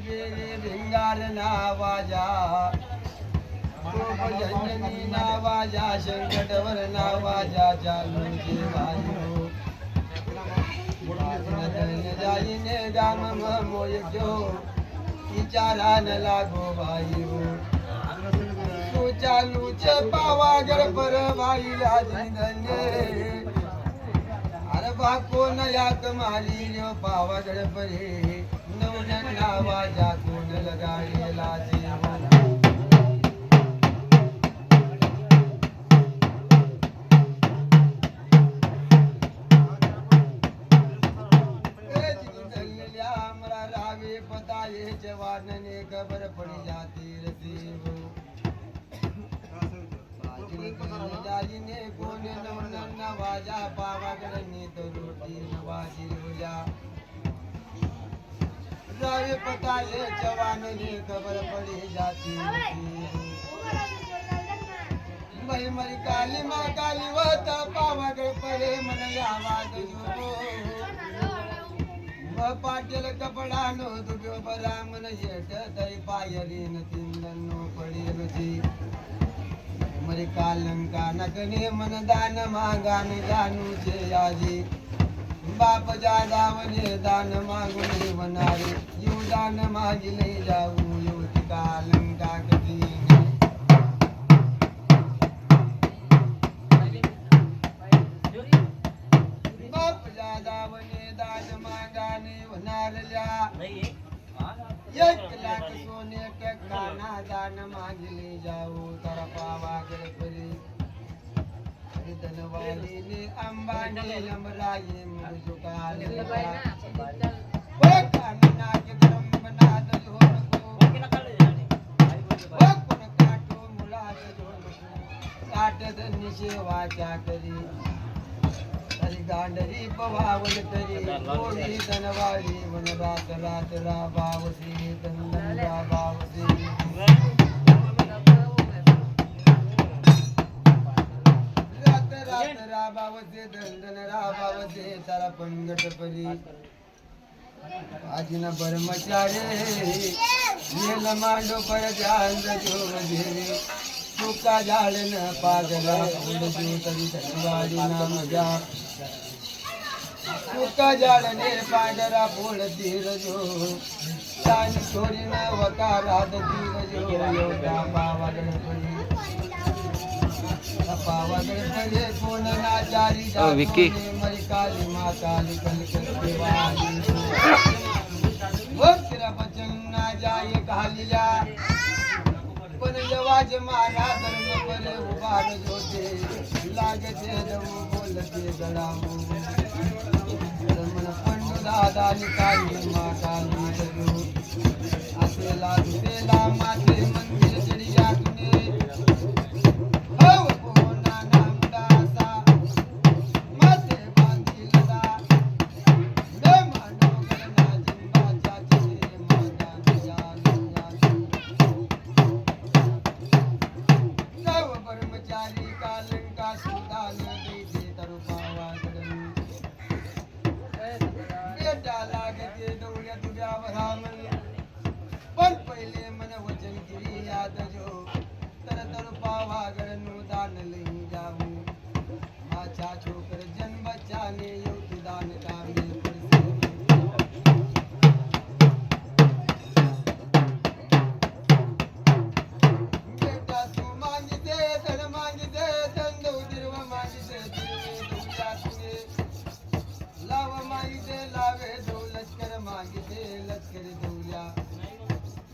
बेरे भिंगार नावाजा जननी नावाजा संकटवर नावाजा चालू जे वायू जाईने गाम मोय क्यों विचारा न लागो वायू तू चालू चे पावागड पर वाईला जिंदने अरे बाको न याक माली रो पावागड परे नवजन नावाजा कोण लगाडेला जीव पताये जवान ने खबर पड़ी जाती रसीब जाली ने कोने नवनन नवाजा पावागड ने तो रोटी नवाजी रोजा रावे पताये जवान ने खबर पड़ी जाती भाई मरी काली माँ काली वत पावागड परे मन आवाज जो पाटील कपडा नो दुब्यो बरामन येट तरी पायरीन तिंदनो पडीरुची मरी कालंका नकने मन दान मागान जानू छे आजी बाप जादावने दान मागुने वनारे यू दान मागी लई जाऊ युवती कालंका कधी बाप जादावने दान मागाने वनारल्या 1 लाख सोने टक्काना दान मागले जाऊ तर पावागड परी धनवालीने अंबानी लंबराये मुजुकाले नाक धर्मनाथ झोनको कोण काटो मुलात झोनको काटद निशेवाचा करी गांडरी पवावल तरी गोडी धनवाडी वन रात रात राबावसी दंदन राबावसी रात रात राबावसी दंदन राबावसी तारा पंगट परी आजिना ब्रह्मचारी नील मांडो पर ध्यान जो वधेरे सुका झाडन पागला उड जो तरी धनवाडी नाम जा सुका झाडने पांढरा पोळ धीर जो तान छोरी न वकारात जीव जो योगा पावागड पडे कोण नाचारी जाती मरी काली माताली कलकत्ते वाली वक्र बचन ना जाय कालिया पण जवाज मारा धर्म परे उभार जोते लागते जवू बोलते गडामू मन पंडू दादा निकाली माताली जरू असेला दुसेला माते मंदिर चढी जातुने हो कोणा नामदासा माते बांधी लदा न मानो गणना जिंबाचा चेहरे माता सर्व ब्रह्मचारी कालंका सुदान देते तरुपावागड लागते दौड्या तुझ्यावर पण पहिले मन वचन केली याद जो तर पावागड नु दान लई जाऊ माझा छोकर जन्म चाले येऊ दान कामे बेटा तू मागिते धन मागिते धन दिरव मागिते तुझ्या तुझे लाव मागिते लावे दो लष्कर मागिते लष्कर दौल्या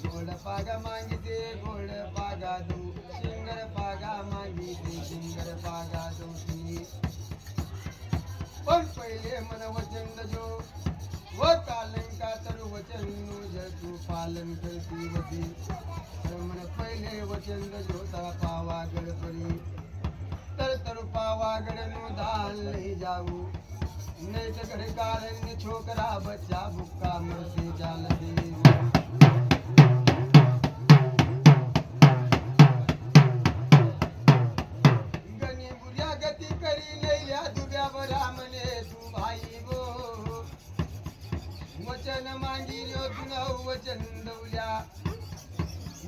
गोड पागा मागिते गोड पागा दू शिंगर पागा मागिते शिंगर पागा दौती पण पहिले मन वचन जो व कालंका तर वचन तू पालन करती वती मन पहिले वचन जो ता पावागड परी तर पावागड नु दान लई जाऊ नेट करे कारण छोकरा बच्चा भुक्का मरसे जाल दे गनी बुझा गति करी लैया दुब्या बरामने तू भाई गो वचन मांगी तुन वचन दौल्या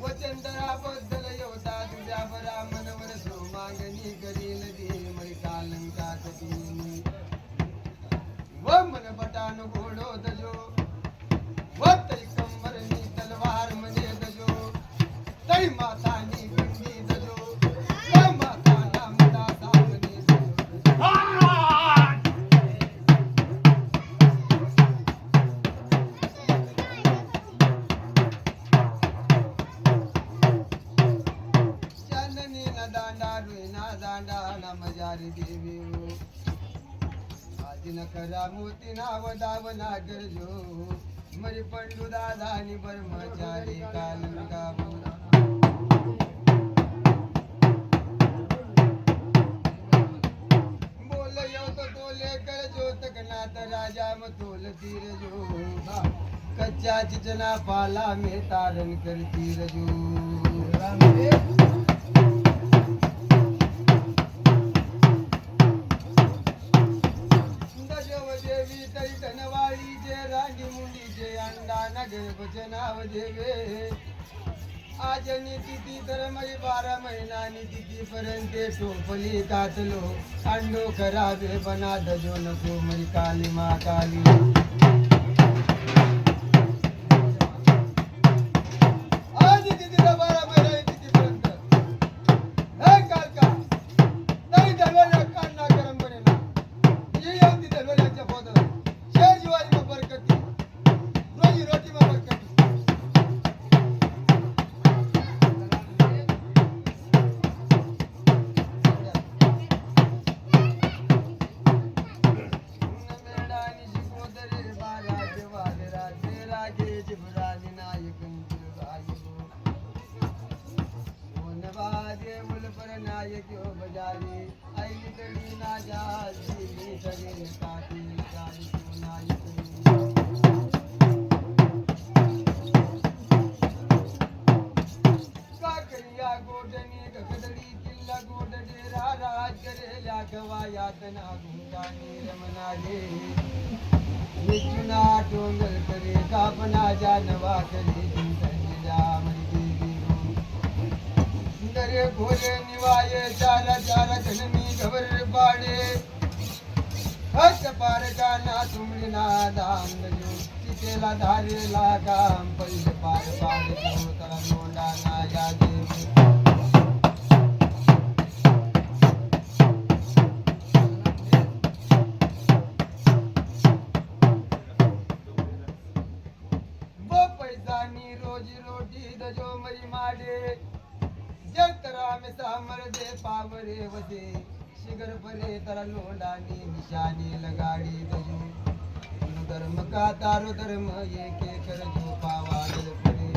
वचनदराबद्दल येवता तुझ्या बरा मनवर सो मागणी करील दे मरी कालंका कटीनी व मन बटान घोडो दजो व तरी कंबरनी तलवार मने दजो तरी मातानी गंडी दजो व माताला मुडा सामने दजो चांदनी न दांडा रुईना दांडा न मजारी देवी न करा मोती नाव दावना गरजो मरी पंडू दादा नि ब्रह्मचारी कालंका बोल यो तो तोले गरजो तकनाथ राजा म तोल तीर जो कच्चा चिचना पाला में तारण कर तीर जो देवी तरी धनवाळी जे रांडी मुंडी जे अंडा नगर भजनाव देवे आज तिथी तर मरी 12 महिना तिथी पर्यंत टोपली कातलो अंडो खराबे बना दजो नको मरी काली मा काली आज तिथी 12 महिना तिथी पर्यंत हे कालका तरी दरवाजा काढना गरम बनेला ये येऊन दरवाजाच्या फोद शेर जीवारी में बरकती रोजी रोटी में बरकती मेडानी शिकोदरे बारा देवाले राजे रागे जिब्रानी नायकन रायो सोन बाजे मुल पर नायक यो बजारी आईली तड़ी ना जाजी तड़ी काटी जाई तो नायक काकरिया गोडनी गगदड़ी किल्ला गोड डेरा राज करेल्या गवा यातना गुंगानी रमना रे विचुना टोंगल करे कापना जानवा करे जिंदगिया मरी देवी सुंदरे भोले निवाये चारा चारा जननी खबर पाड़े हस पार गाना तुमरी ना दाम जो चितेला धारे लगाम पहिले पार पाड़े तो तरा लोंडा ना यादे वो पैसानी रोजी रोटी दजो मरी माडे जतरा में सामर दे पावरे वदे शिगर परे तरा लोंडानी निशानी लगाड़ी दजो धर्म का तारो धर्म ये के कर जो पावा दल परे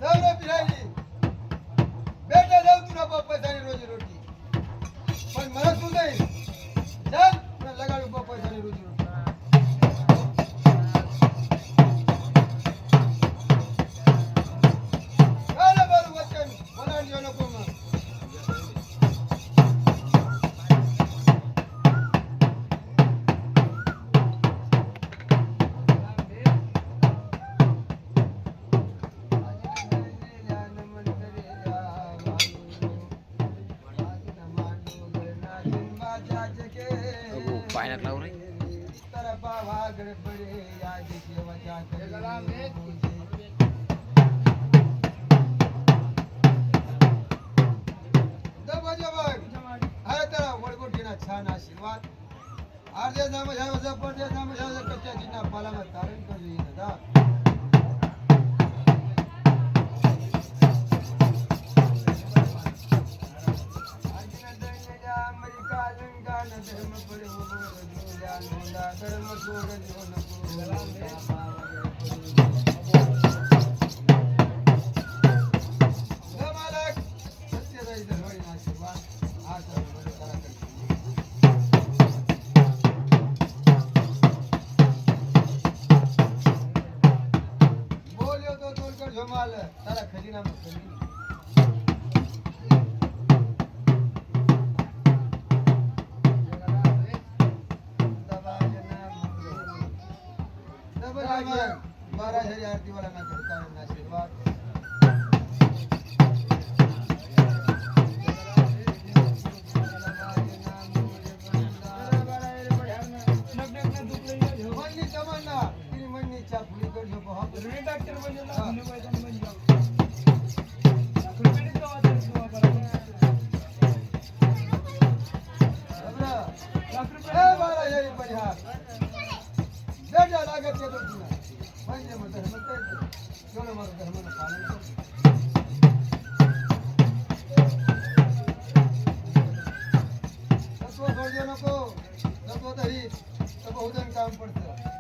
सौरभ बिहारी बेटा जाऊ तुला पैसानी रोजी रोटी पण मला तू नाही चल तुला लगाडू पैसानी रोजी रोटी पायला लाव रे तर बाबा गडबडे या देवाच्या अरे त्याला वळगोटीना छान आशीर्वाद अर्ध्या नाम झाला पण त्या नाम झाला कच्च्या जिना पालाला तारण करू दादा धर्म पडे धर्म सोड सत्यदायी धर्म आशीर्वाद आज बोलियो तो तोड़कर झमाल तारा खजीना में खजीना महाराज आरती वाला ना कारण आशीर्वाद म्हणली तमन्ना तिने म्हणली छापली करलो बहुत डॉक्टर लागत येतो तुला म्हणजे मग धर्म करतो एवढं माझं धर्मानं पालन करतो तत्व सोडू नको तत्व तरी तर बहुजन काम पडतं